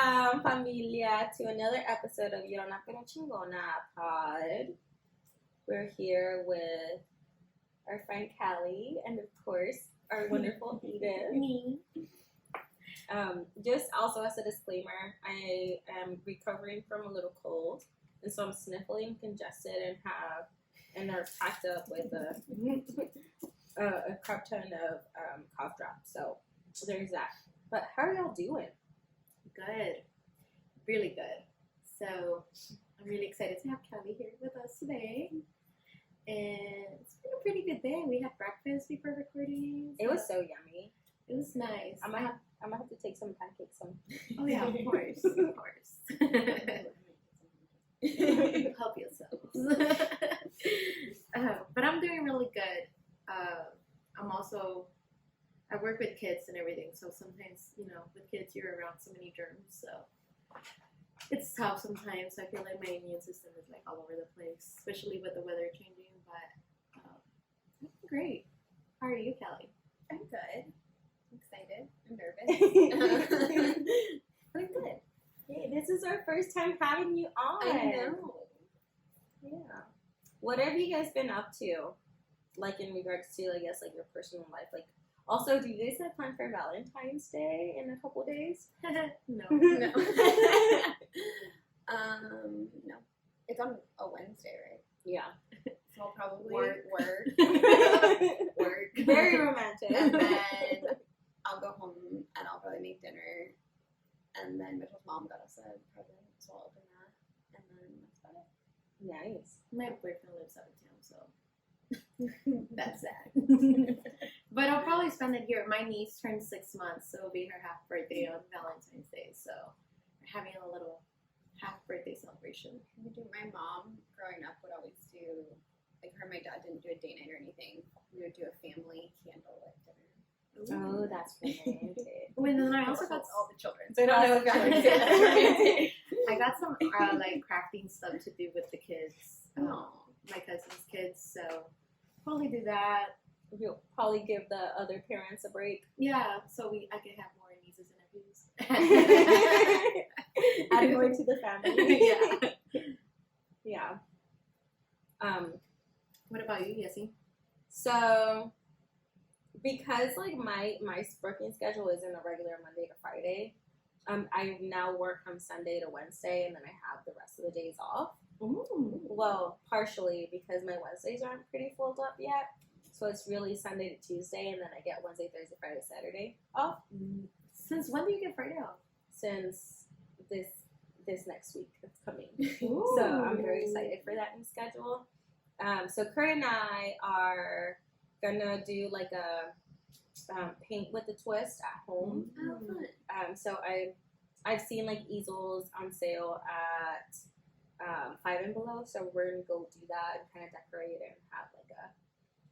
Welcome, familia, to another episode of LloronaPeroChingonaPod. We're here with our friend Kallie and, of course, our wonderful Edith. Me. Just also as a disclaimer, I am recovering from a little cold, and so I'm sniffling, congested, and are packed up with a crap ton of cough drops. So there's that. But how are y'all doing? Good. Really good. So I'm really excited to have Kallie here with us today. And it's been a pretty good day. We had breakfast before recording. It was so yummy. It was nice. I'm gonna have to take some pancakes. Oh yeah, of course. Of course. Help yourselves. But I'm doing really good. I work with kids and everything, so sometimes, with kids you're around so many germs, so it's tough sometimes. I feel like my immune system is like all over the place, especially with the weather changing, but I'm great. How are you, Kallie? I'm good. I'm excited. I'm nervous. I'm good. Hey, this is our first time having you on. I know. Yeah. What have you guys been up to? Like in regards to, I guess, like your personal life. Like, also, do you guys have plan for Valentine's Day in a couple days? No. No. No. It's on a Wednesday, right? Yeah. So I'll probably Work. work. Very romantic. And then I'll go home and I'll probably make dinner. And then Mitchell's mom got us a present, so I'll open that. And then that's about it. Nice. My boyfriend lives out of town, so that's sad. But I'll probably spend it here. My niece turned 6 months, so it'll be her half birthday on Valentine's Day. So we're having a little half birthday celebration. My mom, growing up, would always do, like, her and my dad didn't do a date night or anything. We would do a family candlelit dinner. Oh, that's romantic. Wait, then I also got all the children. So I don't know if y'all can say that's romantic. I got some like crafting stuff to do with the kids, my cousin's kids. So probably do that. You'll probably give the other parents a break. Yeah, so I can have more nieces and nephews. Add more to the family. Yeah. Yeah. What about you, Yesi? So, because like my working schedule isn't a regular Monday to Friday, I now work from Sunday to Wednesday, and then I have the rest of the days off. Ooh. Well, partially because my Wednesdays aren't pretty filled up yet. So it's really Sunday to Tuesday, and then I get Wednesday, Thursday, Friday, Saturday off. Since when do you get Friday off? Since this next week that's coming. Ooh. So I'm very excited for that new schedule. So Kurt and I are gonna do like a paint with a twist at home. Oh, fun. So I've seen like easels on sale at 5 and Below. So we're gonna go do that and kind of decorate it and have like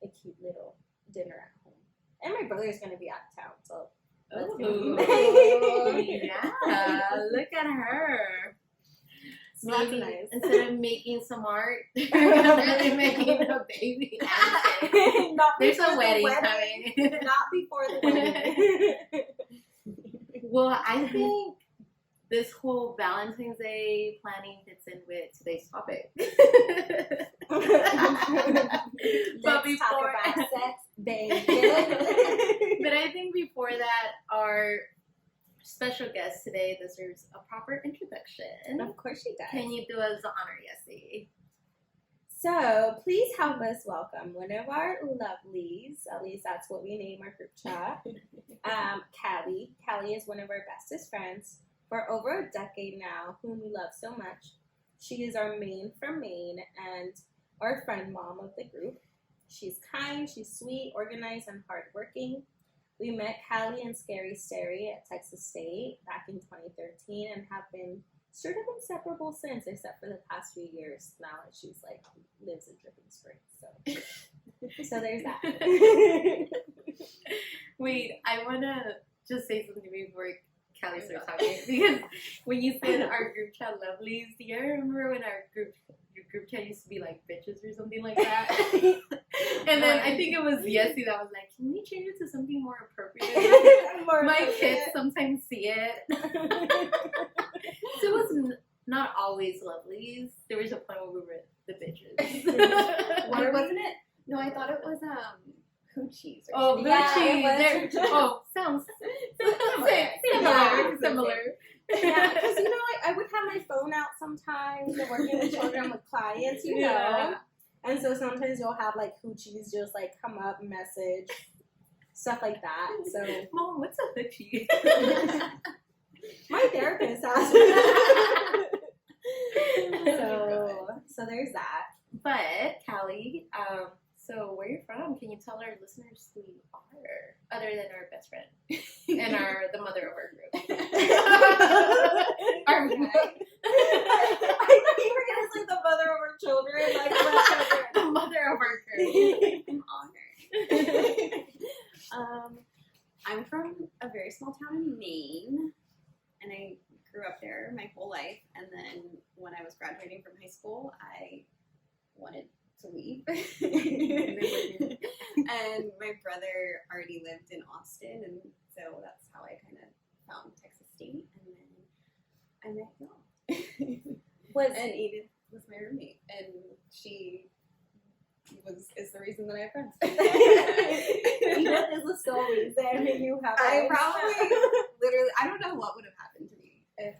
a cute little dinner at home. And my brother's gonna be out of town, so that's gonna be Yeah, look at her. So that's Maybe nice. instead of making some art, you're really making a baby. There's a wedding coming. Not before the wedding. Well, I think this whole Valentine's Day planning fits in with today's topic. But before talk about sex, baby. But I think before that, our special guest today deserves a proper introduction. Of course she does. Can you do us the honor, Yesi? So please help us welcome one of our lovelies. At least that's what we name our group chat. Kallie. Kallie is one of our bestest friends for over a decade now, whom we love so much. She is our main from Maine and our friend mom of the group. She's kind, she's sweet, organized, and hardworking. We met Kallie and Scary Stary at Texas State back in 2013 and have been sort of inseparable since, except for the past few years now that she's like lives in Dripping Springs. So there's that. Wait, I want to just say something before Kallie starts talking, because when you said our group chat lovelies, do you remember when your group chat used to be like bitches or something like that? And then I think it was Yesi that was like, can we change it to something more appropriate? My kids sometimes see it. not always lovelies. There was a point where we were the bitches. Why wasn't it? No, I thought it was hoochies. Oh, something. hoochies. Sounds similar. Yeah, because I would have my phone out sometimes and working with children with clients, and so sometimes you'll have like hoochies just like come up, message, stuff like that. So, Mom, what's a hoochie? my therapist asked. So there's that. But Kallie, so where you're from? Can you tell our listeners who you are, other than our best friend and the mother of our group? I thought you were gonna say the mother of our children, like the mother of our group. I'm honored. I'm from a very small town in Maine, and I grew up there my whole life. And then when I was graduating from high school, I wanted to leave. And my brother already lived in Austin, and so that's how I kind of found Texas State. And then I met y'all. And Edith was my roommate, and she is the reason that I have friends. Edith is the sole reason you have. I probably literally, I don't know what would have happened to me if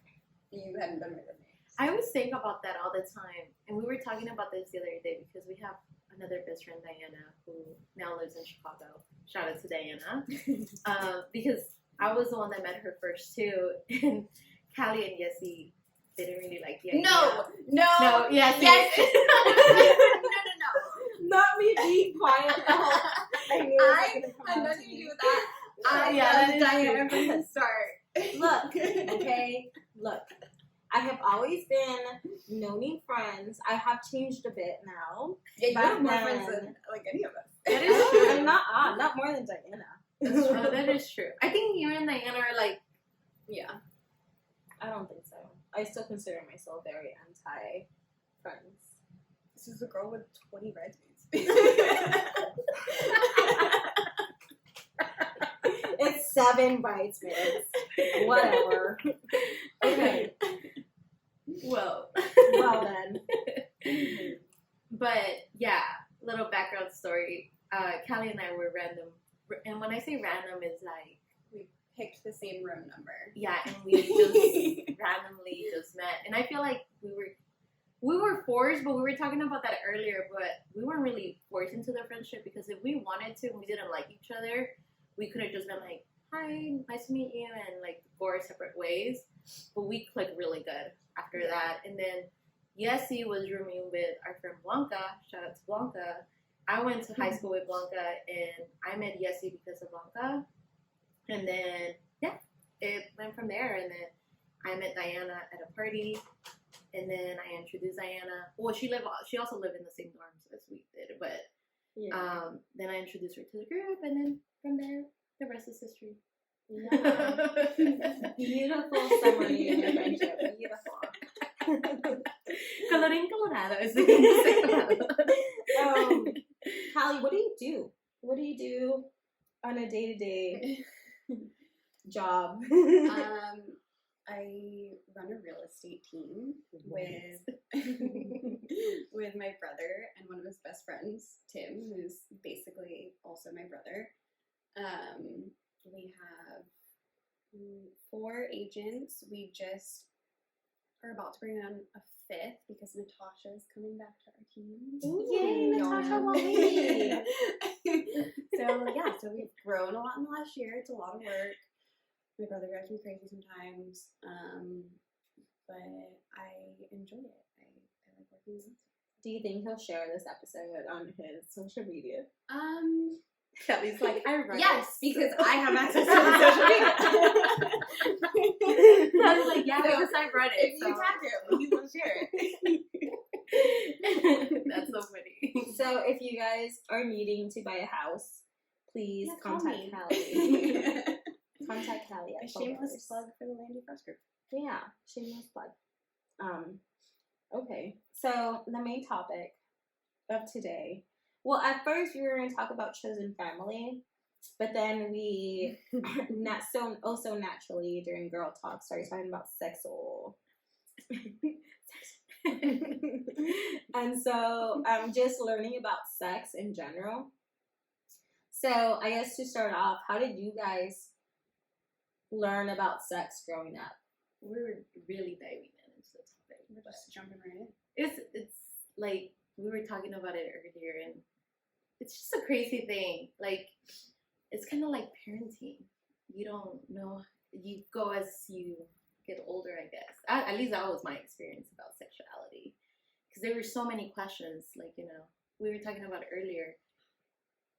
you hadn't been my roommate. I always think about that all the time, and we were talking about this the other day because we have another best friend, Diana, who now lives in Chicago. Shout out to Diana. Because I was the one that met her first too, and Kallie and Yesi didn't really like the idea. No, yes. No. Not me being quiet. I knew it was gonna come had out nothing to to me. do with that. I that is Diana true. from the start. Look, okay? Look. I have always been known friends. I have changed a bit now. Yeah, you have more Back friends then- than like any of us. That is true. I'm not more than Diana. That's true. That is true. I think you and Diana are like, Yeah. I don't think so. I still consider myself very anti-friends. This is a girl with 20 bridesmaids. It's 7 bridesmaids. Whatever. Okay. well. Well then. But yeah, little background story. Kallie and I were random, and when I say random, it's like We picked the same room number. yeah, and we just randomly just met. And I feel like we were forced, but we were talking about that earlier. But we weren't really forced into the friendship because if we wanted to, and we didn't like each other, we could have just been like, "Hi, nice to meet you," and like go our separate ways. But we clicked really good after that. And then Yesi was rooming with our friend Blanca. Shout out to Blanca. I went to high school with Blanca, and I met Yesi because of Blanca. And then, yeah, it went from there. And then I met Diana at a party, and then I introduced Diana. Well, she also lived in the same dorms as we did, but then I introduced her to the group, and then from there, the rest is history. Yeah. Beautiful summary of your friendship. Beautiful. Colorín colorado. Kallie, what do you do? What do you do on a day-to-day job? I run a real estate team with with my brother and one of his best friends, Tim, who's basically also my brother. We have 4 agents. We just are about to bring on a 5th because Natasha's coming back to our team. Yay, Natasha Wally! So we've grown a lot in the last year. It's a lot of work. My brother drives me crazy sometimes, but I enjoy it. I like working with him. Do you think he'll share this episode on his social media? Kallie's like, I run Yes, it. because I have access to the social media. Kallie's like, yeah, So, because I run it. If you tag him, he will share it. That's so funny. So if you guys are needing to buy a house, please call contact me. Kallie. Contact Kallie A at shameless Photos. plug for the Landy Frost Group. Yeah, shameless plug. Okay, so the main topic of today. Well, at first we were going to talk about chosen family, but then we also naturally during girl talk started talking about sexual And so just learning about sex in general. So I guess to start off, how did you guys learn about sex growing up? We were really diving into the topic. We're just jumping right in. It's like we were talking about it earlier, and it's just a crazy thing. Like it's kind of like parenting. You don't know. You go as you get older, I guess. At least that was my experience about sexuality, because there were so many questions. Like we were talking about earlier.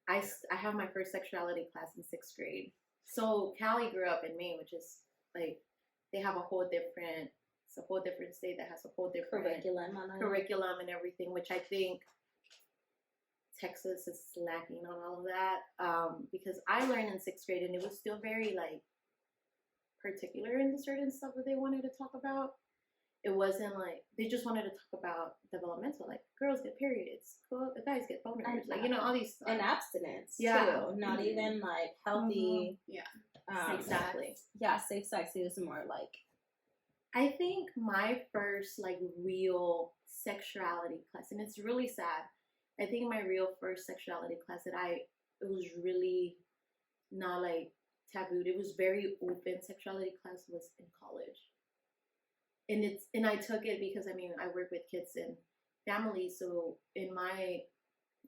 I have my first sexuality class in 6th grade. So Kallie grew up in Maine, which is like they have a whole different. It's a whole different state that has a whole different curriculum and everything, which I think Texas is lacking on all of that. Because I learned in 6th grade, and it was still very like particular in the certain stuff that they wanted to talk about. It wasn't like they just wanted to talk about developmental, like girls get periods, the guys get boners, like all these stuff. And abstinence too. Not even like healthy. Safe sex. Yeah, safe sex. It was more like. I think my first like real sexuality class, and it's really sad. I think my real first sexuality class it was really not like tabooed. It was very open. Sexuality class was in college, and I took it because I work with kids and families. So in my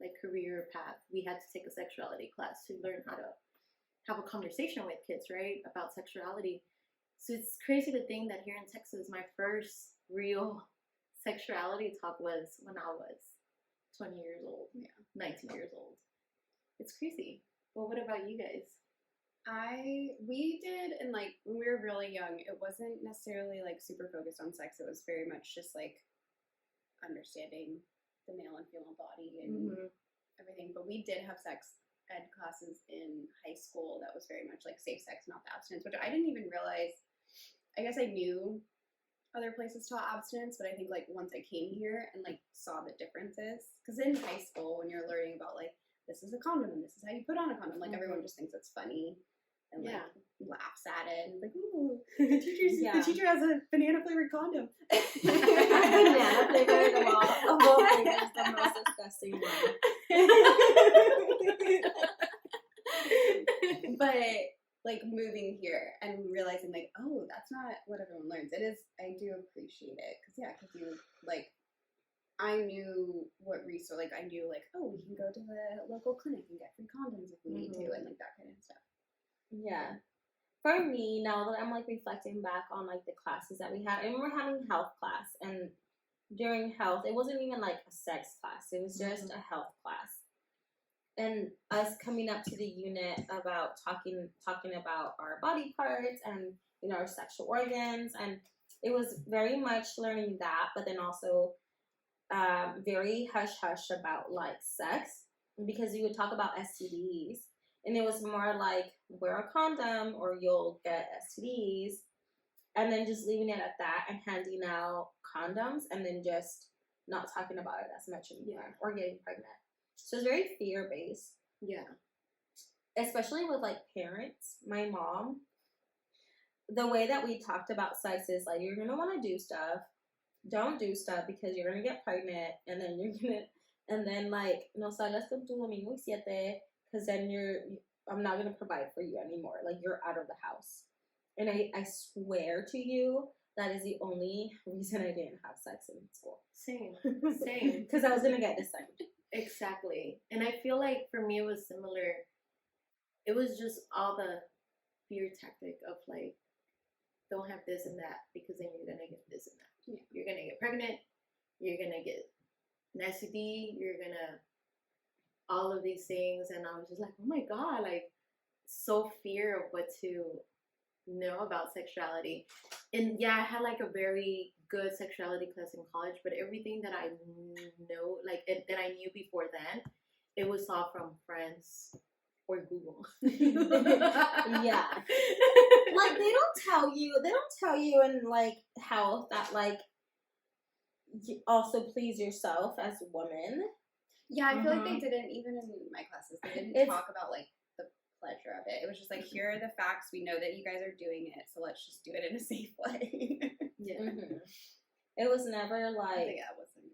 like career path, we had to take a sexuality class to learn how to have a conversation with kids, right, about sexuality. So it's crazy to think that here in Texas, my first real sexuality talk was when I was 20 years old, 19 years old. It's crazy. Well, what about you guys? We did, and like when we were really young, it wasn't necessarily like super focused on sex. It was very much just like understanding the male and female body and everything. But we did have sex ed classes in high school that was very much like safe sex, not the abstinence, which I didn't even realize. I guess I knew other places taught abstinence, but I think like once I came here and like saw the differences, because in high school when you're learning about like this is a condom and this is how you put on a condom, like everyone just thinks it's funny and like laughs at it and like, ooh, the teacher has a banana flavored condom. Banana flavored of all flavors, the most disgusting one. But like moving here and realizing like, oh, that's not what everyone learns. It is. I do appreciate it because you like. I knew what resource, like I knew like, oh, we can go to the local clinic and get free condoms if we need to, and like that kind of stuff. Yeah. For me, now that I'm like reflecting back on like the classes that we had, and we're having health class, and during health, it wasn't even like a sex class. It was just a health class. And us coming up to the unit about talking about our body parts and our sexual organs, and it was very much learning that, but then also very hush hush about like sex, because we would talk about STDs, and it was more like wear a condom or you'll get STDs, and then just leaving it at that and handing out condoms, and then just not talking about it as much anymore or getting pregnant. So it's very fear-based. Yeah. Especially with, like, parents. My mom, the way that we talked about sex is, like, you're going to want to do stuff. Don't do stuff because you're going to get pregnant. And then you're going to, and then, like, no salgas con tu domingo y siete, because then I'm not going to provide for you anymore. Like, you're out of the house. And I swear to you, that is the only reason I didn't have sex in school. Same. Because I was going to get discerned. Exactly. And I feel like for me it was similar. It was just all the fear tactic of like, don't have this and that because then you're going to get this and that. Yeah. You're going to get pregnant. You're going to get an STD. You're going to all of these things. And I was just like, oh my God, like so fear of what to know about sexuality. And yeah, I had like a very good sexuality class in college, but everything that I know, like that I knew before then, it was all from friends or Google. Yeah. Like they don't tell you in like health that like you also please yourself as a woman. Yeah, I feel like they didn't, even in my classes, they didn't talk about like the pleasure of it. It was just like, here are the facts. We know that you guys are doing it, so let's just do it in a safe way. Yeah. It was never like, Yeah, it wasn't.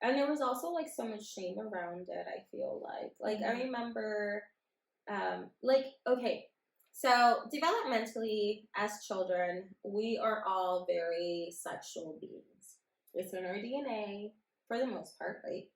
and there was also like so much shame around it. I feel like I remember, okay, so developmentally as children, we are all very sexual beings. It's in our DNA for the most part, right?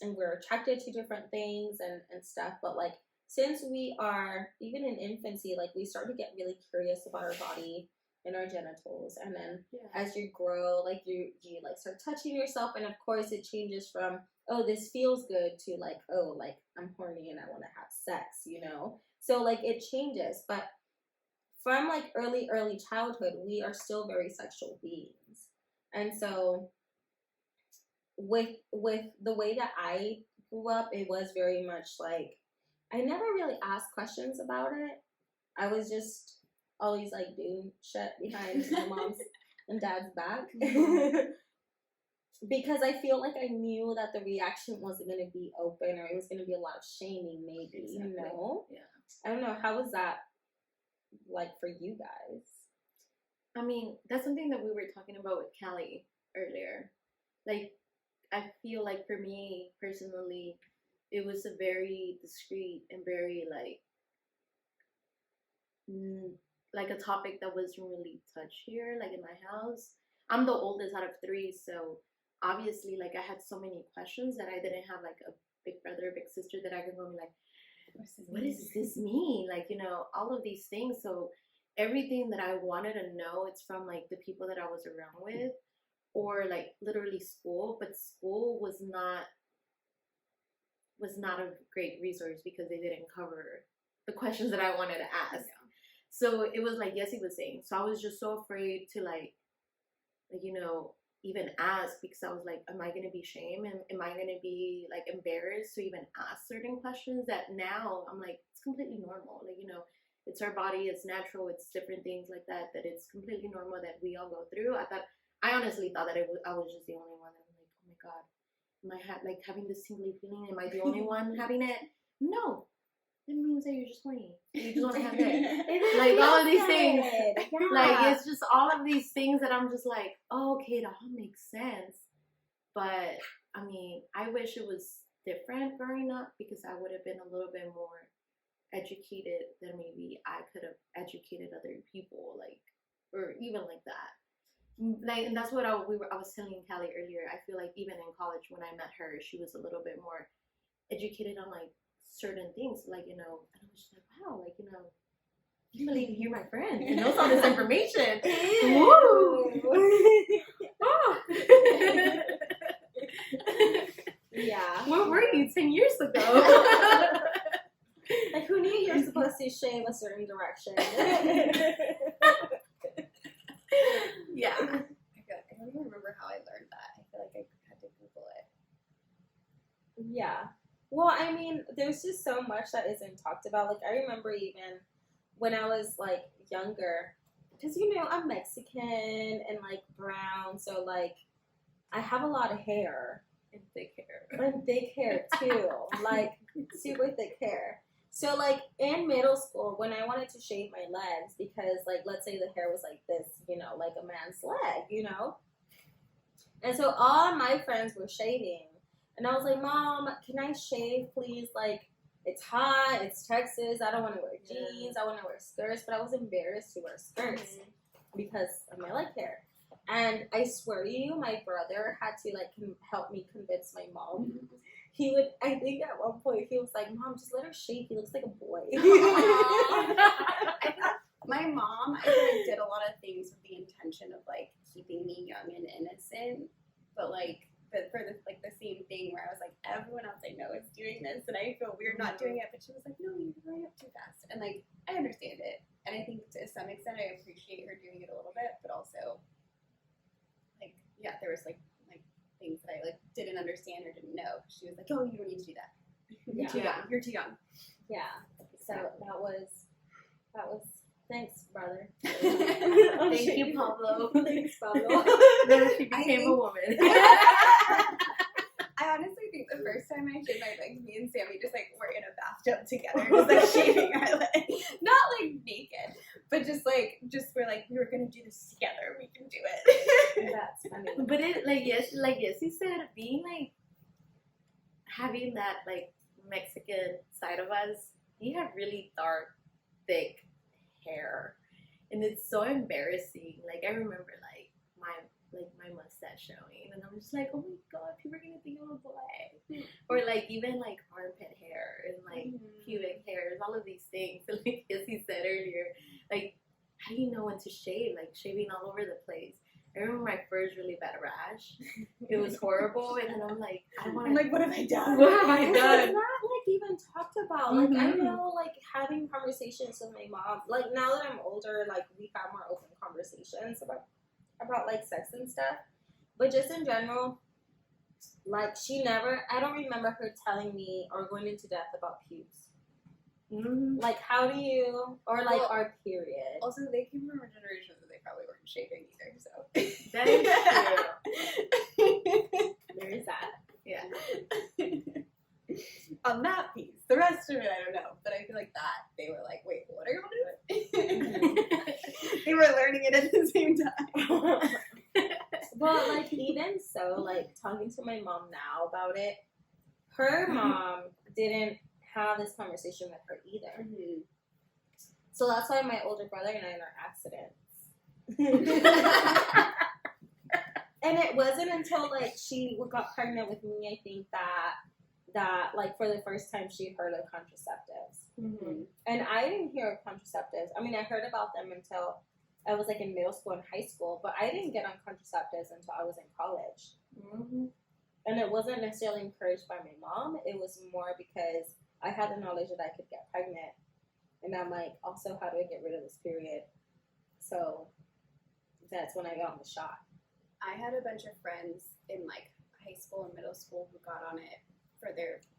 And we're attracted to different things and stuff. But like, since we are even in infancy, like we start to get really curious about our body and our genitals, and then as you grow, like you like start touching yourself, and of course it changes from, oh, this feels good, to like, oh, like I'm horny and I want to have sex, you know. So like it changes, but from like early childhood, we are still very sexual beings, and so with the way that I grew up, it was very much like I never really asked questions about it. I was just always like doing shit behind my mom's and dad's back. Because I feel like I knew that the reaction wasn't going to be open, or it was going to be a lot of shaming, maybe, you know? Yeah. I don't know. How was that like for you guys? I mean, that's something that we were talking about with Kallie earlier. Like, I feel like for me personally, it was a very discreet and very like a topic that wasn't really touched here, like in my house. I'm the oldest out of 3, so obviously, like, I had so many questions that I didn't have like a big brother or big sister that I could go and be like, what does this mean? Like, you know, all of these things. So everything that I wanted to know, it's from like the people that I was around with, or like literally school. But school was not a great resource because they didn't cover the questions that I wanted to ask. Yeah. So it was like Yesi was saying. So I was just so afraid to like, you know, even ask, because I was like, am I going to be shamed? And am I going to be like embarrassed to even ask certain questions that now I'm like, it's completely normal. Like, you know, it's our body, it's natural, it's different things like that it's completely normal that we all go through. I honestly thought that I was just the only one that was like, oh my God, am I like having this tingly feeling? Am I the only one having it? No. It means that you're just horny. You just want to have it. Like all of these things. Yeah. Like it's just all of these things that I'm just like, oh, okay, it all makes sense. But I mean, I wish it was different growing up, because I would have been a little bit more educated than maybe I could have educated other people, like, or even like that. Like, and that's what I was telling Kallie earlier. I feel like even in college when I met her, she was a little bit more educated on like certain things, like, you know, and I was just like, wow, like, you know, I can't believe you're my friend and knows all this information. Woo! Oh. Yeah. Where were you 10 years ago? Like, who knew you were supposed to shave a certain direction? Yeah. I don't even remember how I learned that. I feel like I had to Google it. Yeah. Well, I mean, there's just so much that isn't talked about. Like, I remember even when I was, like, younger, because, you know, I'm Mexican and, like, brown, so, like, I have a lot of hair. And thick hair. And thick hair, too. Like, super thick hair. So, like, in middle school, when I wanted to shave my legs, because, like, let's say the hair was like this, you know, like a man's leg, you know? And so all my friends were shaving. And I was like, Mom, can I shave, please? Like, it's hot, it's Texas, I don't want to wear jeans, I want to wear skirts, but I was embarrassed to wear skirts because of my leg hair. And I swear to you, my brother had to, like, help me convince my mom. He would, I think at one point, he was like, Mom, just let her shave, he looks like a boy. My mom, I feel like, did a lot of things with the intention of, like, keeping me young and innocent, but, like, for the, like, the same thing where I was like, everyone else I know is doing this, and I feel weird not doing it, but she was like, no, you're growing up too fast, and, like, I understand it, and I think to some extent I appreciate her doing it a little bit, but also, like, yeah, there was, like things that I, like, didn't understand or didn't know. She was like, oh, you don't need to do that. You're too young. You're too young. Yeah. So that was, thanks, brother. Thank you, Pablo. Thanks, Pablo. Then she became a woman. I honestly think the first time I shaved my legs, me and Sammy just, like, were in a bathtub together, just, like, shaving our legs. Not, like, naked, but just we're like, we were going to do this together. We can do it. That's funny. But it like yes, you said being like having that like Mexican side of us. You have really dark, thick hair, and it's so embarrassing. Like I remember my mustache showing, and I'm just like, oh my god, people are gonna think I'm a boy. Or like even like armpit hair and like pubic hairs, all of these things. And like as he said earlier, like how do you know when to shave? Like shaving all over the place. I remember my first really bad rash. It was horrible, and then I'm like, I'm like, what have I done? What have I It's done? not like even talked about. Like I know, like having conversations with my mom. Like now that I'm older, like we have more open conversations about like sex and stuff. But just in general, like she never. I don't remember her telling me or going into depth about pubes. Like how do you or like our period? Also, they came from a generation that they probably weren't shaving either, so That is true. There is that. Yeah. On that piece, the rest of it I don't know, but I feel like that they were like, wait, what are you doing? They were learning it at the same time. Well, like even so, like talking to my mom now about it, her mom didn't have this conversation with her either. So that's why my older brother and I are accidents. And it wasn't until like she got pregnant with me, I think that like for the first time she heard of contraceptives. And I didn't hear of contraceptives. I mean, I heard about them until I was like in middle school and high school, but I didn't get on contraceptives until I was in college. And it wasn't necessarily encouraged by my mom. It was more because I had the knowledge that I could get pregnant. And I'm like, also, how do I get rid of this period? So that's when I got on the shot. I had a bunch of friends in like high school and middle school who got on it to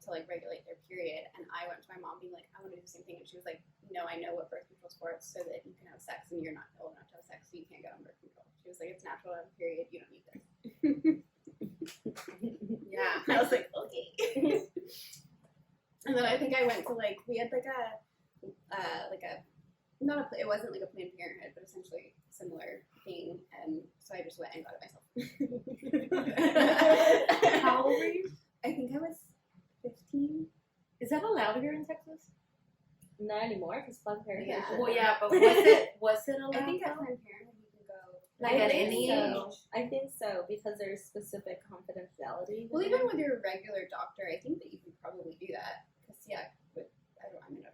like regulate their period, and I went to my mom being like, I want to do the same thing, and she was like, no, I know what birth control's for, it's so that you can have sex, and you're not old enough to have sex, so you can't get on birth control. She was like, it's natural to have a period, you don't need this. Yeah. I was like, okay. And then I think I went to like, we had like it wasn't like a Planned Parenthood, but essentially similar thing, and so I just went and got it myself. How old were you? I think I was 15. Is that allowed here in Texas? Not anymore, because Planned Parenthood. Yeah. Well, yeah, but was it allowed? I think at though? Planned Parenthood you can go. Like at any age? I think so, because there's specific confidentiality. Well, even with your regular doctor, I think that you can probably do that. Because I don't know.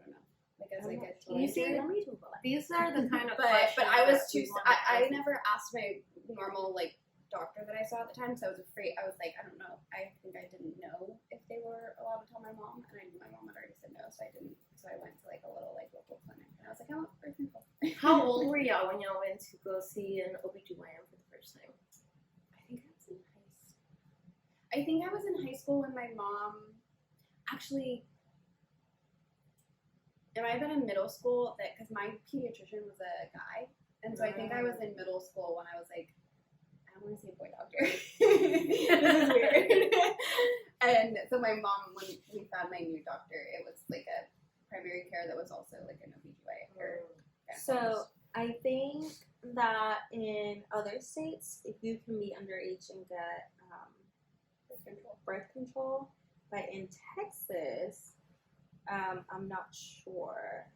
Like as like a You see, teenager. these are the kind of But questions I was that too. we wanna I ask. never asked my normal like doctor that I saw at the time, so I was afraid. I was like, I don't know. I think I didn't know if they were allowed to tell my mom, and I knew my mom had already said no, so I didn't. So I went to like a little like local clinic, and I was like, I want birth control. How old were y'all when y'all went to go see an OBGYN for the first time? I think I was in high school when my mom actually. It might have been in middle school because my pediatrician was a guy, and so I think I was in middle school when I was like, I don't want to say boy doctor. This is weird. And so my mom, when we found my new doctor, it was like a primary care that was also like an OBGYN. So I think that in other states, if you can be underage and get birth control, but in Texas, I'm not sure.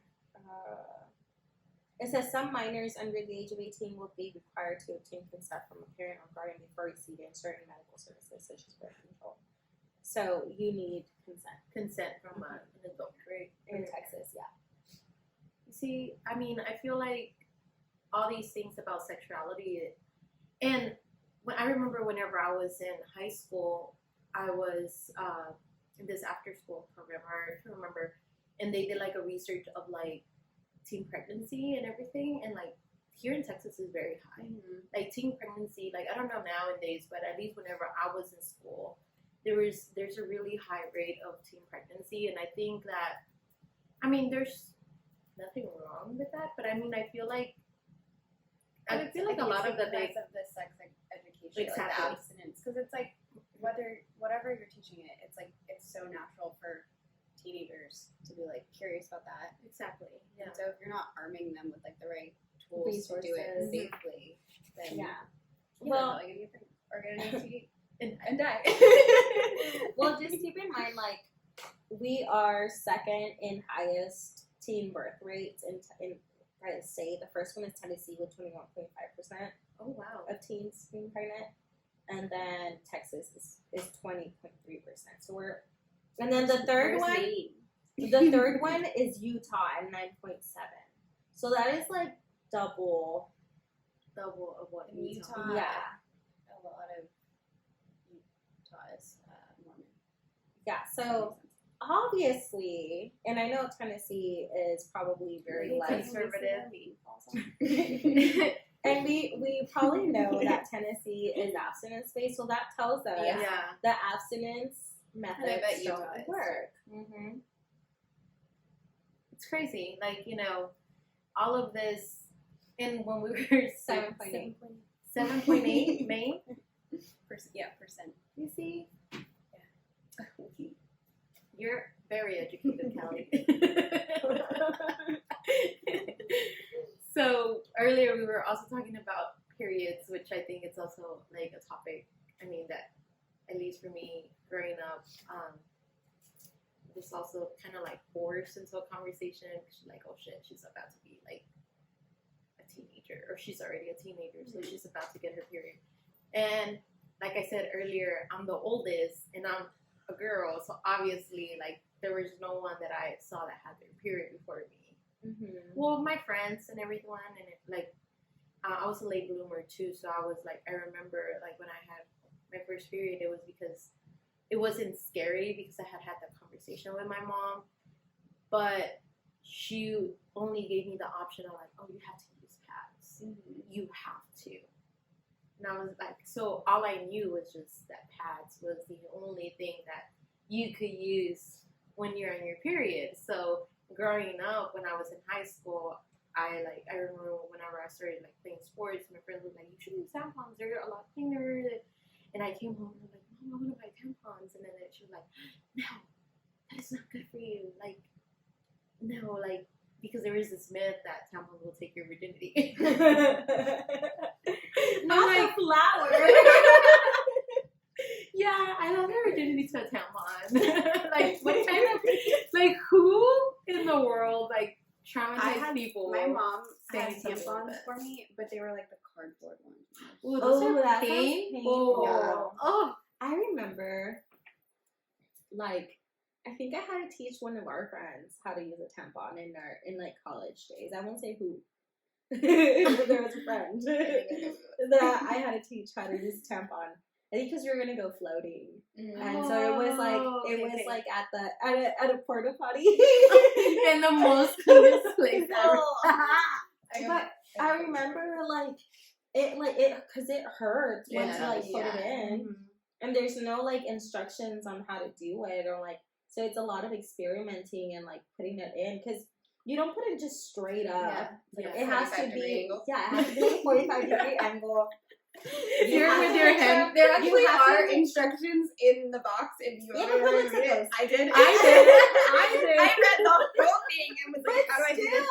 It says some minors under the age of 18 will be required to obtain consent from a parent or guardian before receiving certain medical services such as birth control. So you need consent From an adult, right? in Texas, yeah. You see, I mean, I feel like all these things about sexuality, and when I remember whenever I was in high school, I was in this after-school program, I can remember, and they did like a research of like teen pregnancy and everything, and like here in Texas is very high. Like teen pregnancy, like I don't know nowadays, but at least whenever I was in school, there's a really high rate of teen pregnancy, and I think that, I mean, there's nothing wrong with that, but I mean, I feel like a lot of the big of the sex education, Exactly. like the abstinence, because it's like whatever you're teaching it, it's like it's so natural for teenagers to be like curious about that. exactly, yeah. And so if you're not arming them with like the right tools to do it Resources. safely, then Yeah. Well, I get pregnant and die. well, just keep in mind, like, we are second in highest teen birth rates in the state. The first one is Tennessee with 21.5% Oh wow. of teens being pregnant, and then Texas is 20.3%. So and then the third one is Utah at 9.7. So that is like double of what Utah. Yeah. A lot of Utah is Mormon. Yeah, so obviously, and I know Tennessee is probably very like conservative. and we probably know that Tennessee is abstinence-based, so that tells us Yeah. the abstinence methods bet don't Utah is. work. Mm-hmm. It's crazy. Like, all of this, and when we were 7.8. 7.8 Maine? Percent. You see? You're very educated, Kallie. So earlier we were also talking about periods, which I think it's also like a topic. I mean, that at least for me growing up, this also kind of like forced into a conversation because she's like, oh shit, she's about to be like a teenager, or she's already a teenager, so she's about to get her period. And like I said earlier, I'm the oldest and I'm a girl, so obviously like there was no one that I saw that had their period before me. Mm-hmm. Well, my friends and everyone, and I was a late bloomer too, so I was like, I remember like when I had my first period, it was because it wasn't scary because I had that conversation with my mom, but she only gave me the option of like, oh, you have to use pads. Mm-hmm. You have to. And I was like, so all I knew was just that pads was the only thing that you could use when you're on your period. So growing up, when I was in high school, I remember whenever I started like playing sports, my friends were like, you should use tampons, they're a lot cleaner. And I came home and I'm like, Mom, I want to buy tampons. And then she was like, no, that is not good for you. Like, no, like, because there is this myth that tampons will take your virginity. Not like flower. Yeah, I love her virginity to a tampon. Like, what kind of, like, who in the world, like, traumatized people? My mom had saying something tampons like for me, but they were like the cardboard ones. Ooh, those are that sounds painful. painful. Oh, I remember, like, I think I had to teach one of our friends how to use a tampon in like college days. I won't say who. But there was a friend that I had to teach how to use a tampon. I think because we were gonna go floating, and so it was like at a porta potty in the most cleanest place ever. But I remember like it because it hurts once you like put it in, Mm-hmm. and there's no like instructions on how to do it, or like, so it's a lot of experimenting and like putting it in, because you don't put it just straight up. It has to be it has to be a 45-degree angle. You're with your hand. There actually are instructions in the box if you Yeah, ever but look at read it. those. I did. I I read the whole thing and was like, how do I do this?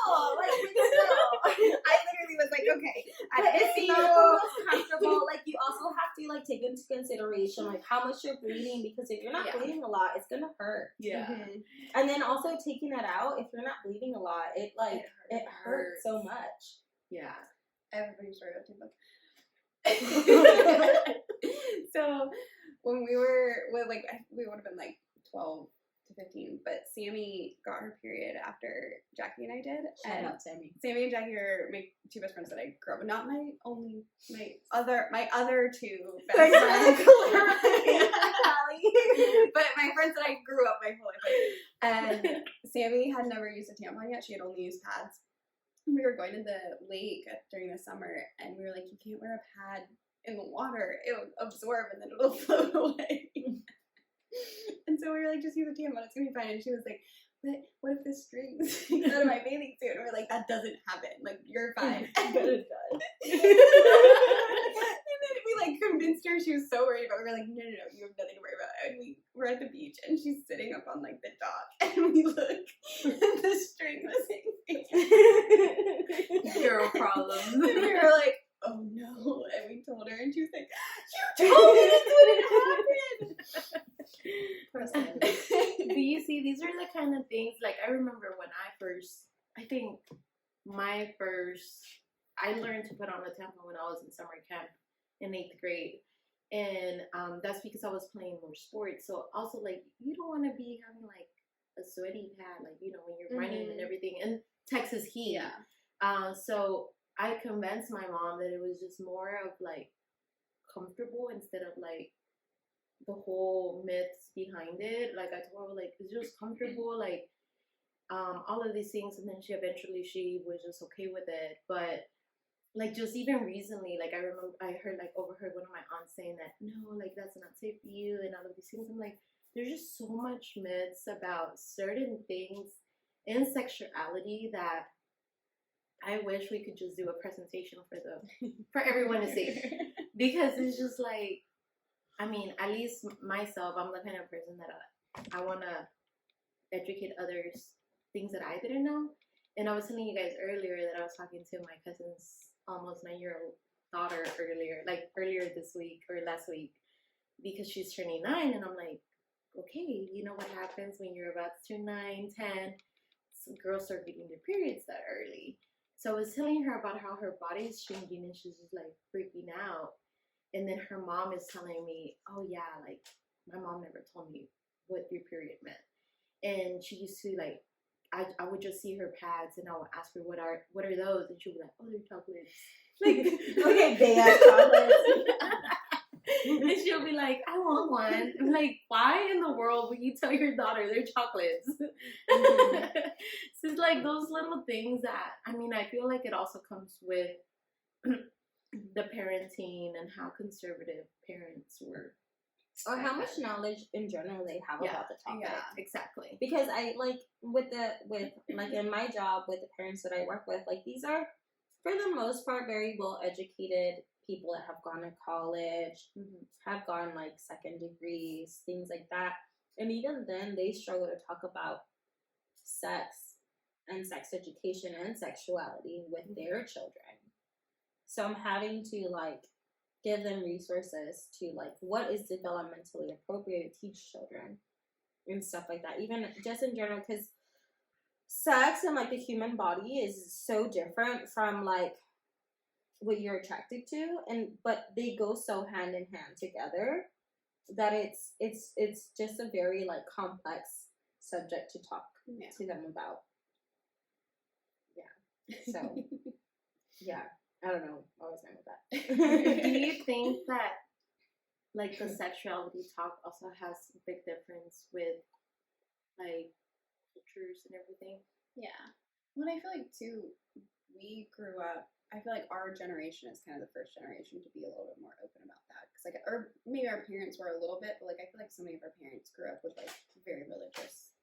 I literally was like, okay. But it's not the most comfortable. Like, you also have to like take into consideration like how much you're bleeding, because if you're not bleeding a lot, it's gonna hurt. Yeah. Mm-hmm. And then also taking it out, if you're not bleeding a lot, it hurts so much. Yeah. I have a funny story about tampons. So when we were we would have been like 12 to 15, but Sammy got her period after Jackie and I did. Shout out Sammy. Sammy and Jackie are my two best friends that I grew up with. Not my other two best friends. But my friends that I grew up my whole life with. And Sammy had never used a tampon yet. She had only used pads. We were going to the lake during the summer, and we were like, you can't wear a pad in the water. It'll absorb, and then it'll float away. And so we were like, just use a tampon. It's going to be fine. And she was like, but what if the strings out of my bathing suit? And we're like, that doesn't happen. Like, you're fine. But it does. And then we like convinced her. She was so worried, but we were like, no, you have nothing to worry about. And we were at the beach, and she's sitting up on like the dock, and we look, and the string was hanging. Zero problems. And we were like, oh no. And we told her, and she was like, you told me this wouldn't happen. Do you see, these are the kind of things, like, I remember when I learned to put on a tampon when I was in summer camp in 8th grade. And that's because I was playing more sports. So also, like, you don't want to be having, like, a sweaty pad, like, you know, when you're running and everything. And Texas heat. Yeah. So I convinced my mom that it was just more of, like, comfortable instead of, like, the whole myths behind it. Like, I told her, like, it's just comfortable, like, all of these things. And then she was just okay with it. But, like, just even recently, like, I remember I overheard one of my aunts saying that, no, like, that's not safe for you and all of these things. I'm like, there's just so much myths about certain things in sexuality that I wish we could just do a presentation for everyone to see. Because it's just like, I mean, at least myself, I'm the kind of person that I want to educate others things that I didn't know. And I was telling you guys earlier that I was talking to my cousin's almost 9-year-old daughter earlier this week or last week, because she's turning 9, and I'm like, okay, you know what happens when you're about to turn 9, 10, girls start getting their periods that early. So I was telling her about how her body is changing and she's just like freaking out. And then her mom is telling me, oh yeah, like my mom never told me what your period meant. And she used to like, I would just see her pads and I would ask her, what are those? And she would be like, oh, they're chocolates. Like, okay, they are chocolates. And she'll be like, I want one. I'm like, why in the world would you tell your daughter they're chocolates? Mm-hmm. So it's like those little things that, I mean, I feel like it also comes with the parenting and how conservative parents were. Or how much knowledge in general they have about the topic. Yeah, exactly. Because I like with in my job with the parents that I work with, like these are for the most part very well educated people that have gone to college, have gotten like second degrees, things like that. And even then they struggle to talk about sex and sex education and sexuality with their children. So I'm having to like give them resources to like what is developmentally appropriate to teach children and stuff like that. Even just in general, because sex and like the human body is so different from like what you're attracted to, but they go so hand in hand together that it's just a very like complex subject to talk to them about. Yeah. So yeah. I don't know. I was going with that. Do you think that, like, the sexuality talk also has a big difference with, like, cultures and everything? Yeah. Well, I feel like, too, we grew up, I feel like our generation is kind of the first generation to be a little bit more open about that. Because, like, or maybe our parents were a little bit, but, like, I feel like so many of our parents grew up with, like, very religious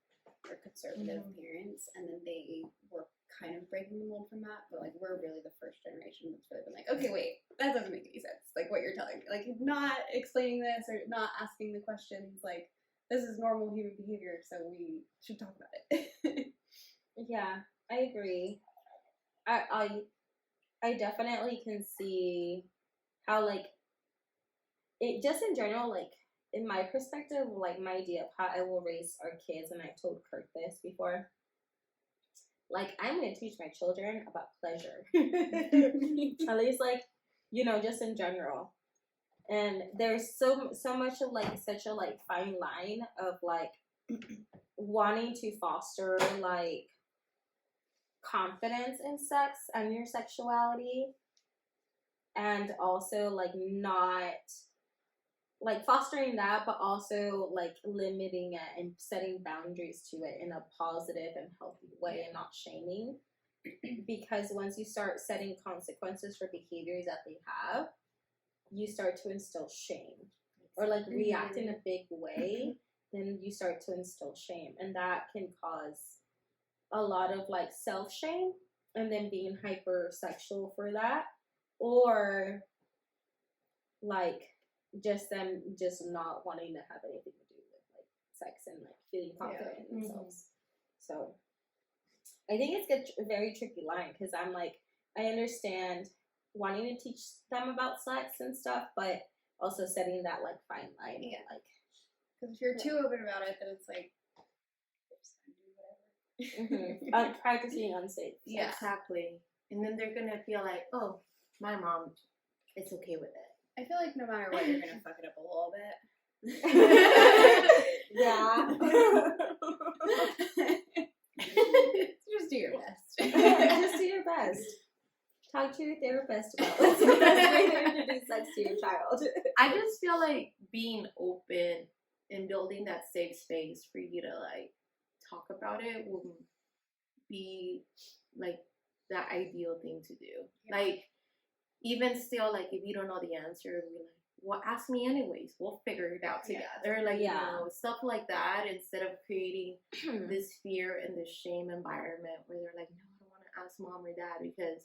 or conservative parents, and then they were kind of breaking the mold from that, but like we're really the first generation that's really been like, okay, wait, that doesn't make any sense, like what you're telling me, like not explaining this or not asking the questions, like this is normal human behavior, so we should talk about it. Yeah, I agree. I definitely can see how like it just in general, like in my perspective, like my idea of how I will raise our kids, and I've told Kirk this before, like I'm going to teach my children about pleasure. At least like, you know, just in general. And there's so much of like such a like fine line of like wanting to foster like confidence in sex and your sexuality, and also like not like fostering that, but also like limiting it and setting boundaries to it in a positive and healthy way, and not shaming. Because once you start setting consequences for behaviors that they have, you start to instill shame, or like react in a big way, then you start to instill shame, and that can cause a lot of like self-shame and then being hypersexual for that, or like just them just not wanting to have anything to do with like sex and like feeling confident in themselves. So I think it's a very tricky line, because I'm like, I understand wanting to teach them about sex and stuff, but also setting that like fine line. Yeah. Like, because if you're too open about it, then it's like, practicing unsafe. Yeah. Exactly. And then they're gonna feel like, oh, my mom is okay with it. I feel like no matter what, you're gonna fuck it up a little bit. Yeah. Just do your best. Just do your best. Talk to your therapist about what's the best way to introduce sex to your child. I just feel like being open and building that safe space for you to like talk about it will be like the ideal thing to do. Yeah. Like, even still, like, if you don't know the answer, be like, well, ask me anyways. We'll figure it out together. Like, you know, stuff like that, instead of creating this fear and this shame environment where they're like, no, I don't want to ask mom or dad because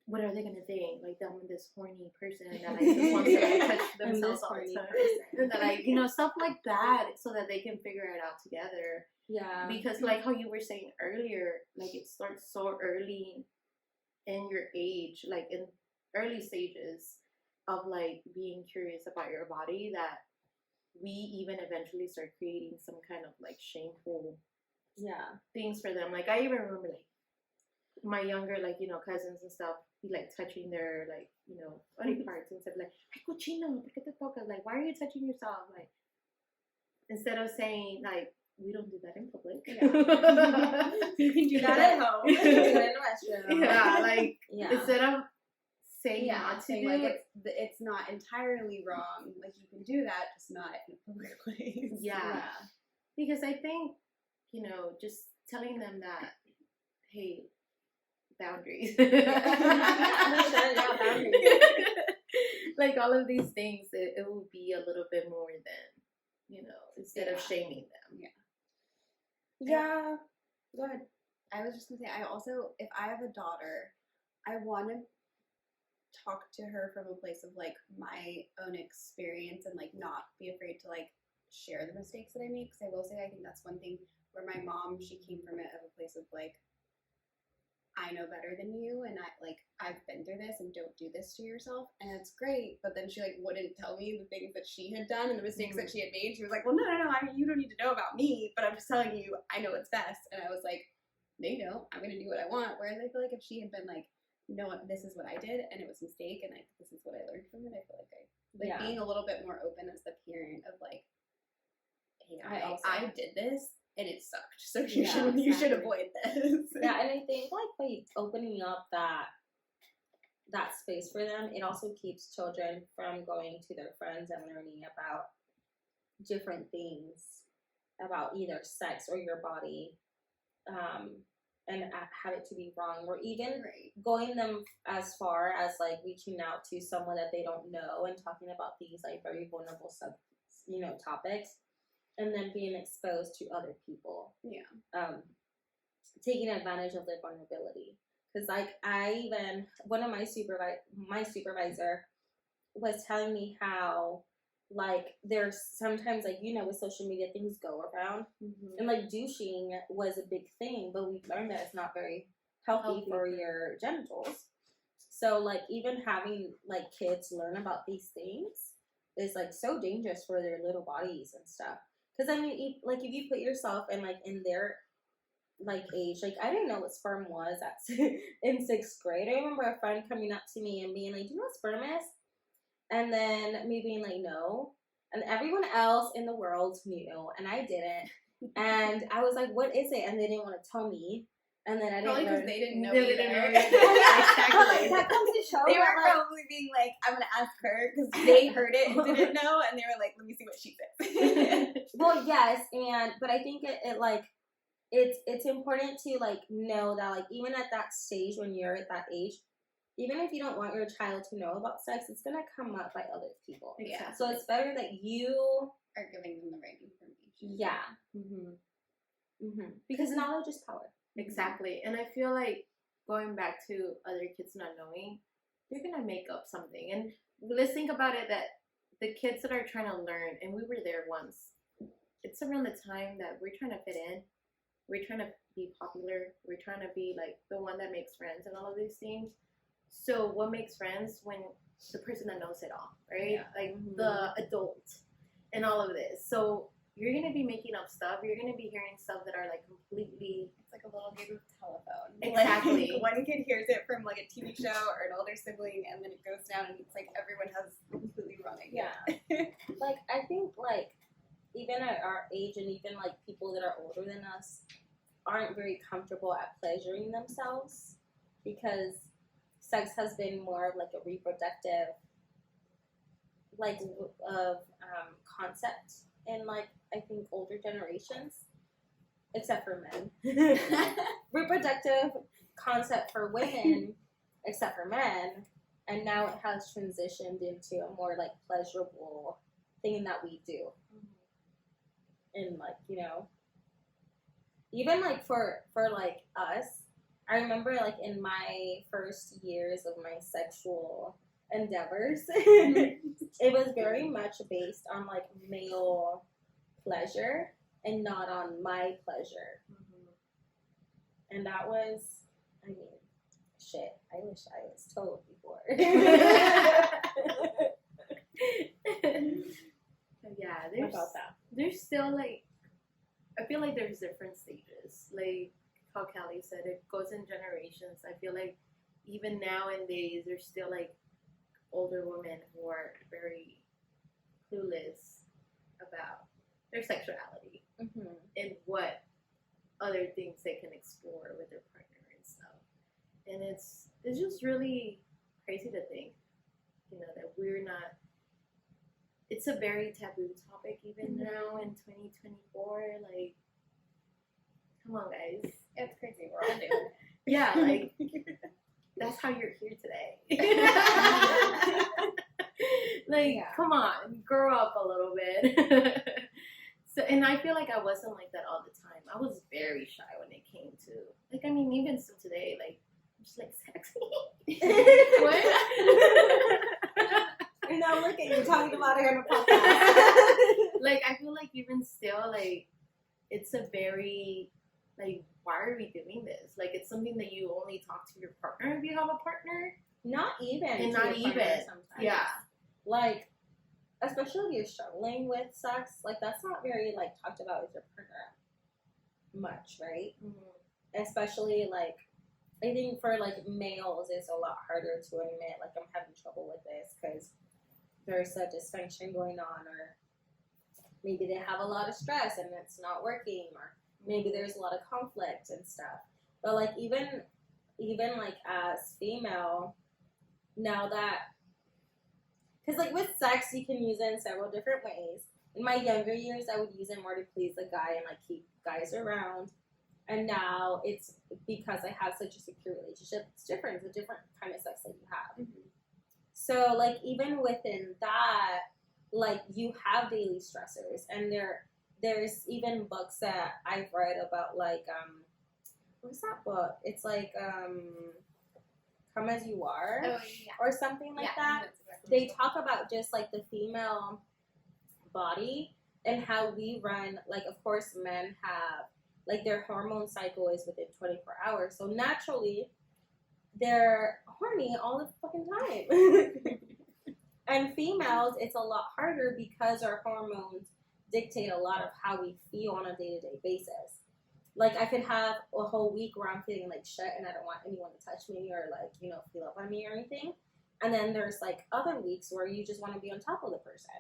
what are they going to think? Like, I'm this horny person that I just want to like, touch themselves all the time. And that I, you know, stuff like that so that they can figure it out together. Yeah. Because like how you were saying earlier, like it starts so early in your age, like in early stages of like being curious about your body, that we even eventually start creating some kind of like shameful things for them. Like I even remember like my younger, like, you know, cousins and stuff be like touching their like, you know, body parts and stuff like, ay cochino, ¿por qué te tocas? Like, why are you touching yourself? Like, instead of saying like, we don't do that in public. Yeah. You can do that at home. You can do that in the restroom. Yeah, like instead of saying not to saying do like it. it's not entirely wrong. Like you can do that, just not in a public place. Yeah. Because I think, you know, just telling them that, hey, boundaries. Boundaries. Like all of these things, it will be a little bit more than, you know, instead of shaming them. Yeah. Go ahead. I was just gonna say, I also, if I have a daughter, I want to talk to her from a place of like my own experience and like not be afraid to like share the mistakes that I make. Because I will say, I think that's one thing where my mom, she came from it of a place of like, I know better than you, and I've been through this, and don't do this to yourself, and it's great. But then she like wouldn't tell me the things that she had done and the mistakes that she had made. She was like, well, no, you don't need to know about me, but I'm just telling you, I know what's best. And I was like, no, you don't. I'm gonna do what I want. Whereas I feel like if she had been like, no, this is what I did, and it was a mistake, and this is what I learned from it, I feel like being a little bit more open as the parent of like, hey, I did this. And it sucked, so you should avoid this. Yeah, and I think like by opening up that space for them, it also keeps children from going to their friends and learning about different things about either sex or your body, and have it to be wrong, or even going them as far as like reaching out to someone that they don't know and talking about these like very vulnerable topics. And then being exposed to other people. Yeah. Taking advantage of their vulnerability. Because like one of my supervisor was telling me how like there's sometimes like, you know, with social media things go around. Mm-hmm. And like douching was a big thing, but we've learned that it's not very healthy for your genitals. So like even having like kids learn about these things is like so dangerous for their little bodies and stuff. Because I mean, if you put yourself in their like age, like I didn't know what sperm was in 6th grade. I remember a friend coming up to me and being like, "Do you know what sperm is?" And then me being like, "No," and everyone else in the world knew, and I didn't. And I was like, "What is it?" And they didn't want to tell me. And then I didn't. Probably because they didn't know. Exactly. That comes to show. They were probably being like, "I'm gonna ask her," because they heard it and didn't know, and they were like, "Let me see what she says." Well, yes, but I think it's important to like know that like even at that stage when you're at that age, even if you don't want your child to know about sex, it's gonna come up by other people. Yeah. So it's better that you are giving them the right information. Yeah. Because knowledge is power. Exactly. And I feel like going back to other kids not knowing, you're going to make up something. And let's think about it that the kids that are trying to learn, and we were there once, it's around the time that we're trying to fit in. We're trying to be popular. We're trying to be like the one that makes friends and all of these things. So what makes friends when the person that knows it all, right? Yeah. Like the adult and all of this. So you're gonna be making up stuff. You're gonna be hearing stuff that are like completely. It's like a little game of telephone. Exactly. Like, one kid hears it from like a TV show or an older sibling, and then it goes down, and it's like everyone has completely running. Yeah. Like, I think, like, even at our age and even, like, people that are older than us aren't very comfortable at pleasuring themselves because sex has been more of, like, a reproductive, like, concept in, like, I think older generations, except for men. Reproductive concept for women, except for men, and now it has transitioned into a more, like, pleasurable thing that we do. And, like, you know, even, like, for like, us, I remember, like, in my first years of my sexual endeavors, it was very much based on, like, male pleasure and not on my pleasure. And that was, I mean, shit, I wish I was told before. Yeah, What about that? There's still like, I feel like there's different stages. Like how Kallie said, it goes in generations. I feel like even nowadays, there's still like older women who are very clueless about their sexuality and what other things they can explore with their partner and stuff. And it's just really crazy to think, you know, that we're not. It's a very taboo topic even now in 2024. Like, come on, guys. It's crazy. We're all new. Yeah, like, that's how you're here today. Like, come on, grow up a little bit. So, and I feel like I wasn't like that all the time. I was very shy when it came to, like, I mean, even still today, like, I'm just like, sexy. What? And now look at you talking about it on a podcast. Like, I feel like even still, like, it's a very, like, why are we doing this? Like, it's something that you only talk to your partner if you have a partner. Not even. And to not your partner even. Sometimes. Yeah. Like, especially if you're struggling with sex, like, that's not very, like, talked about with your partner much, right? Especially, like, I think for, like, males, it's a lot harder to admit, like, I'm having trouble with this because there's a dysfunction going on, or maybe they have a lot of stress and it's not working, or maybe there's a lot of conflict and stuff. But, like, even like, as female, now that, because, like, with sex, you can use it in several different ways. In my younger years, I would use it more to please the guy and, like, keep guys around. And now it's because I have such a secure relationship, it's different. It's a different kind of sex that you have. So, like, even within that, like, you have daily stressors. And there's even books that I've read about, like, what's that book? It's like, Come As You Are, or something like that. They talk about just, like, the female body and how we run. Like, of course, men have, like, their hormone cycle is within 24 hours. So naturally, they're horny all the fucking time. And females, it's a lot harder because our hormones dictate a lot of how we feel on a day-to-day basis. Like, I could have a whole week where I'm feeling like shit and I don't want anyone to touch me or, like, you know, feel up on me or anything. And then there's, like, other weeks where you just want to be on top of the person.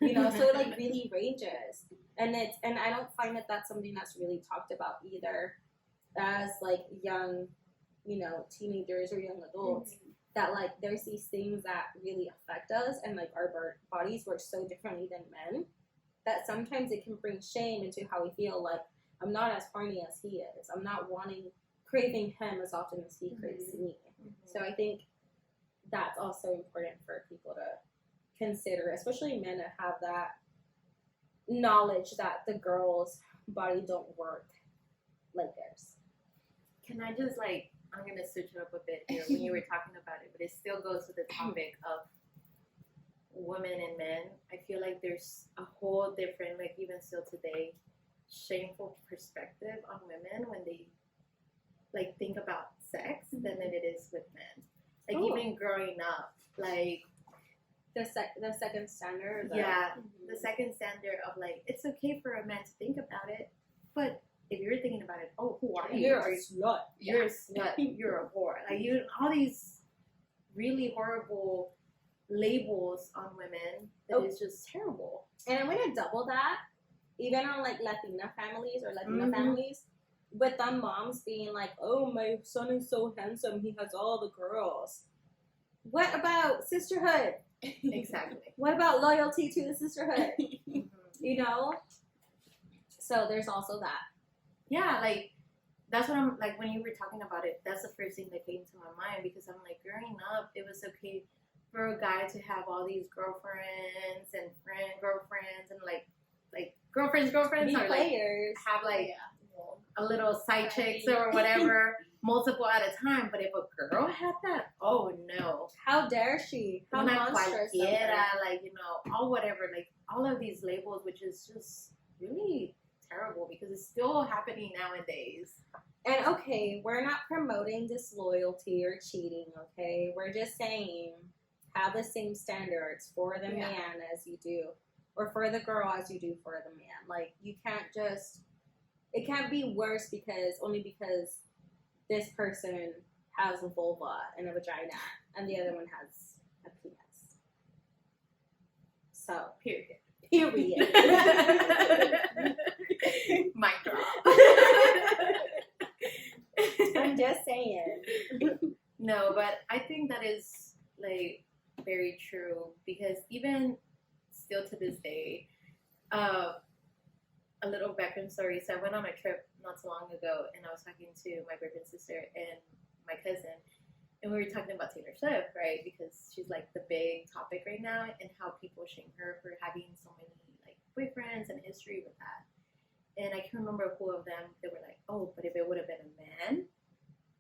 You know, so it, like, really ranges. And I don't find that that's something that's really talked about either as, like, young, you know, teenagers or young adults. That, like, there's these things that really affect us, and, like, our bodies work so differently than men that sometimes it can bring shame into how we feel. Like, I'm not as horny as he is. I'm not craving him as often as he craves me. So I think that's also important for people to consider, especially men that have that knowledge that the girl's body don't work like theirs. Can I just, like, I'm going to switch it up a bit here when you were talking about it, but it still goes with the topic of women and men. I feel like there's a whole different, like, even still today, shameful perspective on women when they, like, think about sex than it is with men. like even growing up, like the second standard. The second standard of like it's okay for a man to think about it, but if you're thinking about it, oh, who are you? You're a slut. You're a slut. You're a whore. Like you, all these really horrible labels on women that is just terrible. And I'm gonna double that, even on like Latina families or Latino families, with them moms being like, "Oh, my son is so handsome. He has all the girls." What about sisterhood? Exactly. What about loyalty to the sisterhood? You know. So there's also that. Yeah, like that's what I'm like when you were talking about it. That's the first thing that came to my mind because I'm like, growing up, it was okay for a guy to have all these girlfriends and girlfriends and like girlfriends Be or like players. have like a little side chicks or whatever, multiple at a time. But if a girl had that, oh no, How dare she? How monstrous. like all whatever, like all of these labels, which is just really terrible because it's still happening nowadays. And okay, we're not promoting disloyalty or cheating, okay? We're just saying have the same standards for the man as you do, or for the girl as you do for the man. Like, you can't just, it can't be worse only because this person has a vulva and a vagina and the other one has a penis. So, Period. Mic drop. I'm just saying. No, but I think that is like very true because even still to this day, a little background story. So I went on a trip not so long ago, and I was talking to my boyfriend's sister and my cousin, and we were talking about Taylor Swift, right? Because she's like the big topic right now, and how people shame her for having so many like boyfriends and history with that. And I can't remember who of them they were like, oh, but if it would have been a man,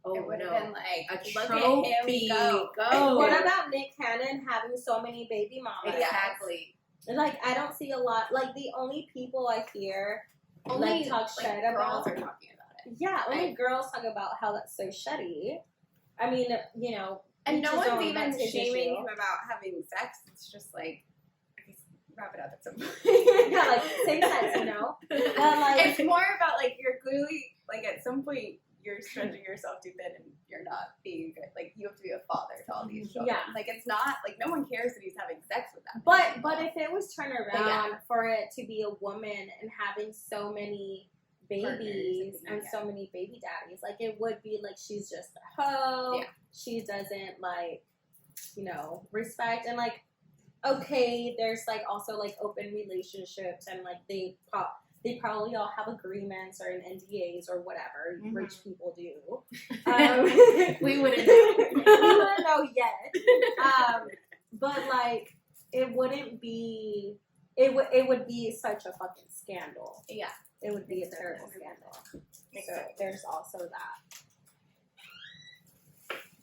oh it would have been like a look trophy. at him Go. What about Nick Cannon having so many baby mamas? Exactly. Like, I don't see a lot. Like, the only people I hear talk shit girls about. are talking about it. Yeah, only girls talk about how that's so shitty. I mean, And each no his one's own, even that's his shaming issue. him about having sex. It's just like, wrap it up at some point. Yeah, like, same sex, But, like, it's more about, like, you're clearly, like, at some point, you're stretching yourself too thin and you're not being good. Like, you have to be a father to all these children. Yeah. Like, it's not, like, no one cares that he's having sex with them. but if it was turned around for it to be a woman and having so many babies and so many baby daddies, like, it would be like she's just a hoe. Yeah. She doesn't, like, respect. And, like, okay, there's, like, also, like, open relationships and, like, they probably all have agreements or NDAs or whatever rich people do. We wouldn't know. We wouldn't know yet. But, like, it wouldn't be, it would be such a fucking scandal. Yeah. It would be a terrible scandal. So there's also that.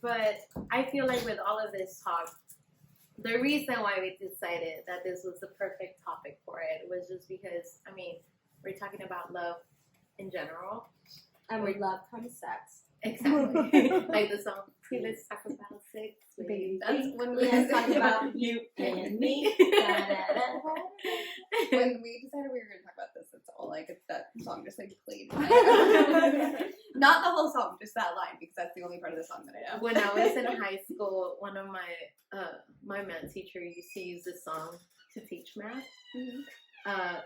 But I feel like with all of this talk, the reason why we decided that this was the perfect topic for it was just because, I mean, we're talking about love in general. And with love comes sex. Exactly. Like the song, let's talk about sex. Baby. That's when we Let's talk decided about you and me. when we decided we were going to talk about this, it's all like, it's that song just like played. Not the whole song, just that line, because that's the only part of the song that I know. When I was in high school, one of my math teacher used to use this song to teach math.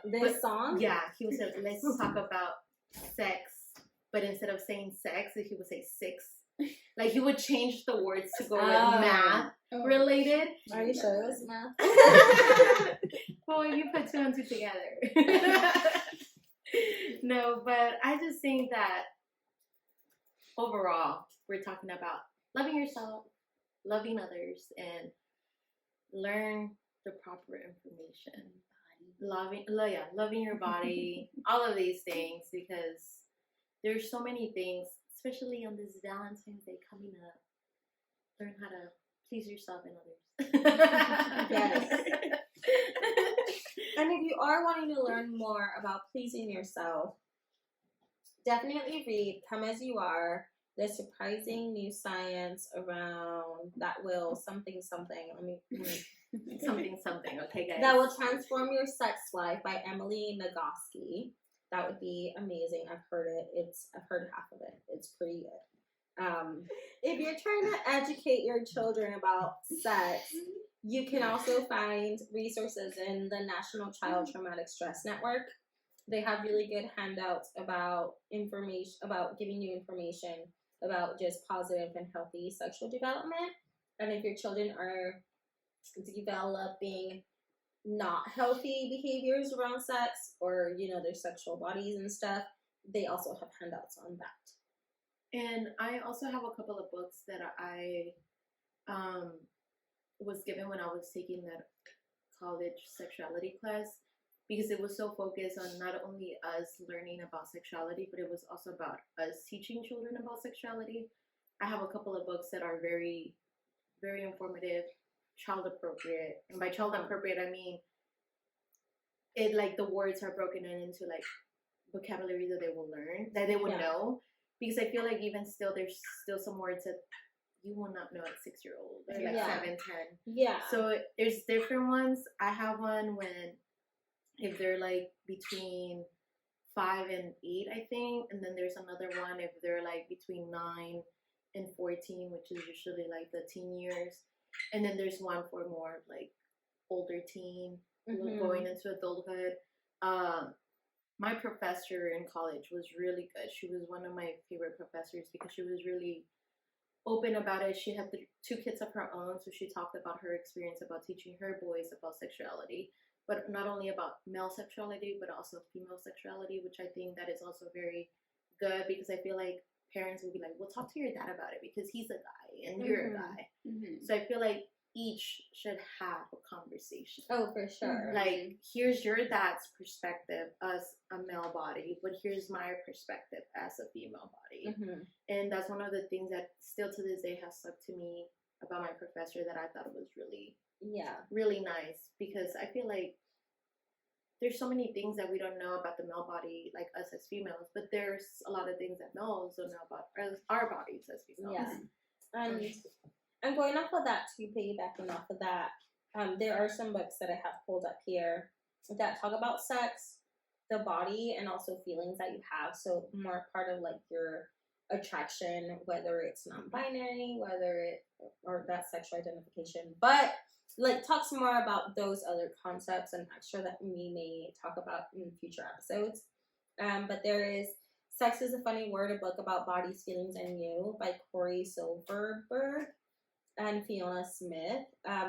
This song? Yeah, he would say, let's talk about sex, but instead of saying sex, he would say six. Like, he would change the words to go with math related. Are you sure it was math? Well, you put two and two together. No, but I just think that overall, we're talking about loving yourself, loving others, and learn the proper information. Loving your body, all of these things, because there's so many things, especially on this Valentine's Day coming up. Learn how to please yourself and others. Yes. And if you are wanting to learn more about pleasing yourself, definitely read Come As You Are the surprising new science around that will something. something. Okay, guys. That will transform your sex life by Emily Nagoski. That would be amazing. I've heard it. I've heard half of it. It's pretty good. If you're trying to educate your children about sex, you can also find resources in the National Child Traumatic Stress Network. They have really good handouts about information, about giving you information about just positive and healthy sexual development. And if your children are developing not healthy behaviors around sex, or their sexual bodies and stuff, they also have handouts on that. And I also have a couple of books that I was given when I was taking that college sexuality class, because it was so focused on not only us learning about sexuality, but it was also about us teaching children about sexuality. I have a couple of books that are very, very informative, child appropriate. And by child appropriate, I mean it like the words are broken into like vocabulary that they will learn, that they will know. Because I feel like even still, there's still some words that you will not know at 6-year-old. They're like 7, 10. Yeah. So there's different ones. I have one if they're like between 5 and 8, I think. And then there's another one if they're like between 9 and 14, which is usually like the teen years. And then there's one for more like older teen, going into adulthood. My professor in college was really good. She was one of my favorite professors because she was really open about it. She had 2 kids of her own, so she talked about her experience about teaching her boys about sexuality, but not only about male sexuality, but also female sexuality, which I think that is also very good, because I feel like parents will be like, well, talk to your dad about it because he's a guy and you're a guy. So I feel like each should have a conversation. Oh, for sure. Like, here's your dad's perspective as a male body, but here's my perspective as a female body. And that's one of the things that still to this day has stuck to me about my professor, that I thought was really, really nice, because I feel like there's so many things that we don't know about the male body, like us as females, but there's a lot of things that males don't know about our bodies as females. And going off of that, too, piggybacking off of that, there are some books that I have pulled up here that talk about sex, the body, and also feelings that you have. So more part of like your attraction, whether it's non-binary, or that sexual identification, but like talks more about those other concepts and extra that we may talk about in future episodes. But there is Sex is a Funny Word, a book about bodies, feelings, and you by Corey Silverberg and Fiona Smith.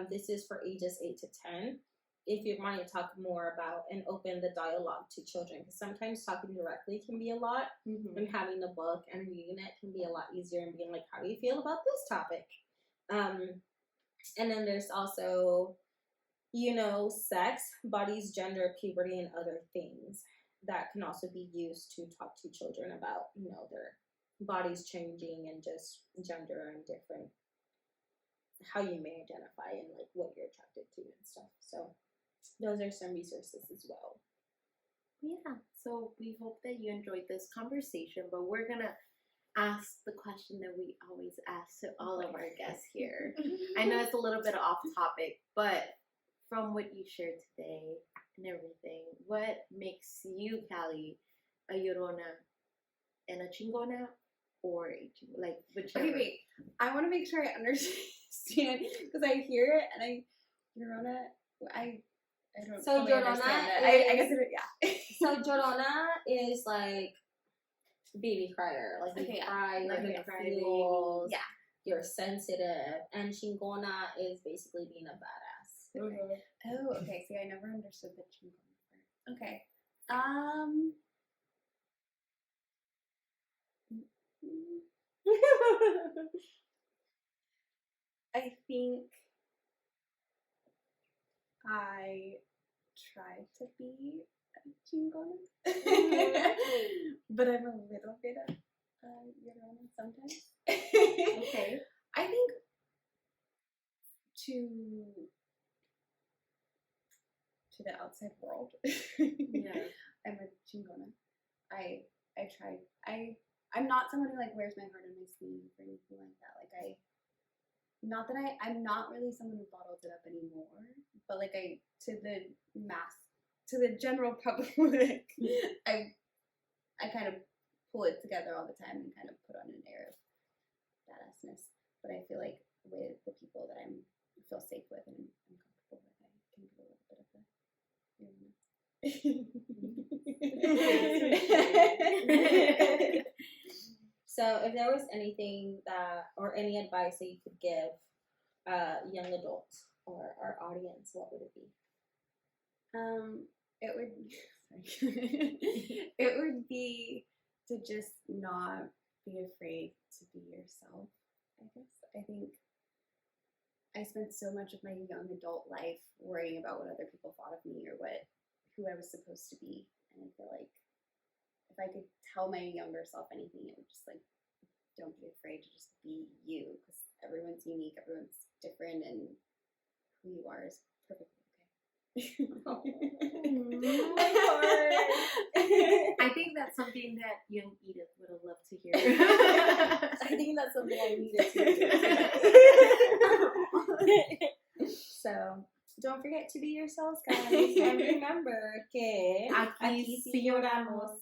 This is for ages 8 to 10. If you want to talk more about and open the dialogue to children, because sometimes talking directly can be a lot, and having the book and reading it can be a lot easier, and being like, how do you feel about this topic? And then there's also, sex, bodies, gender, puberty, and other things that can also be used to talk to children about, their bodies changing and just gender and different, how you may identify and like what you're attracted to and stuff. So those are some resources as well. Yeah, so we hope that you enjoyed this conversation, but we're gonna ask the question that we always ask to all of our guests here. I know it's a little bit off topic, but from what you shared today and everything, what makes you, Kallie, a Llorona and a Chingona, or like whichever? Okay, wait. I want to make sure I understand, because I hear it and Llorona, I don't so fully understand Llorona it. I guess it, So Llorona is like baby crier, like you cry, you're gonna feel, you're sensitive, and Chingona is basically being a badass. Oh, okay. See, I never understood the Chingona part. Okay. I think I try to be a Chingona, but I'm a little bit of Llorona sometimes. Okay. I think to the outside world, I'm a Chingona. I try. I'm not someone who like wears my heart on my sleeve or anything like that. Like I'm not really someone who bottles it up anymore. But like to the general public, I kind of pull it together all the time and kind of put on an air of badassness. But I feel like with the people that I feel safe with and I'm comfortable with, I can do a little bit of that. So, if there was anything or any advice that you could give young adults or our audience, what would it be? It would be to just not be afraid to be yourself, I guess. I think I spent so much of my young adult life worrying about what other people thought of me or who I was supposed to be. And I feel like if I could tell my younger self anything, it would just like, don't be afraid to just be you, because everyone's unique, everyone's different, and who you are is perfectly My heart. I think that's something that young Edith would have loved to hear. I think that's something I needed to. So, don't forget to be yourselves, guys. And remember que aquí sí lloramos.